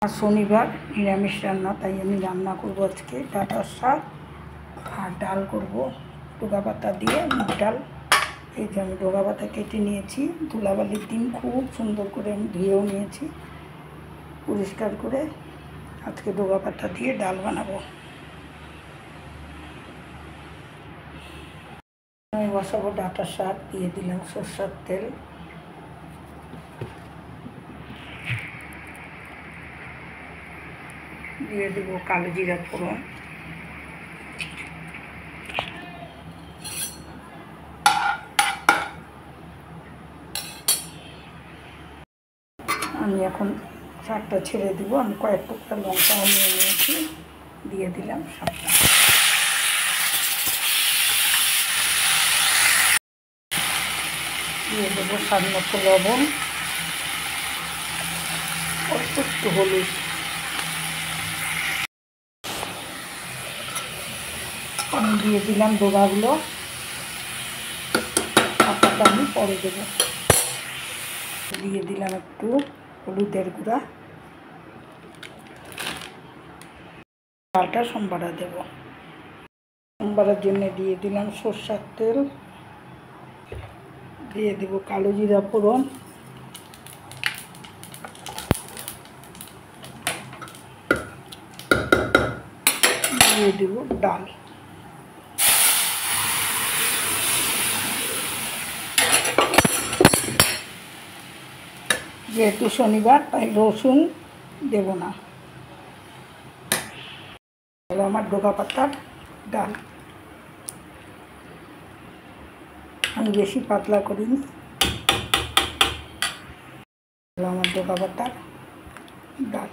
আর শনিবার নিরামিষ রান্না, তাই আমি রান্না করব আজকে ডাঁটার শাক আর ডাল করব ডোকা পাতা দিয়ে মুগ ডাল। এই যে আমি ডোকা পাতা কেটে নিয়েছি, ধুলাবালির দিন খুব সুন্দর করে আমি ধুয়েও নিয়েছি পরিষ্কার করে। আজকে ডোকা পাতা দিয়ে ডাল বানাবো। আমি বসাবো ডাঁটার শাক, দিয়ে দিলাম সরষের তেল, দিয়ে দেবো কালো জিরা ফোড়ন, আমি এখন শাকটা ছেড়ে দিব। আমি কয়েক টুকরা লঙ্কা নিয়ে নিয়েছি, দিয়ে দিলাম শাকটা। দিয়ে দেবো স্বাদ মতো লবণ, অল্প একটু হলুদ, আমি দিয়ে দিলাম ডোকাগুলো। পাতাটা আমি পরে দেবো। দিয়ে দিলাম একটু হলুদের গুঁড়া। ডালটা সম্বারা দেব। সম্বারার জন্য দিয়ে দিলাম সরষের তেল, দিয়ে দেব কালো জিরা ফোড়ন, দিয়ে দেব ডাল। যেহেতু শনিবার তাই রসুন দেব না। আমার ডোকা পাতার ডাল, আমি বেশি পাতলা করিনি। আমার ডোকা পাতার ডাল।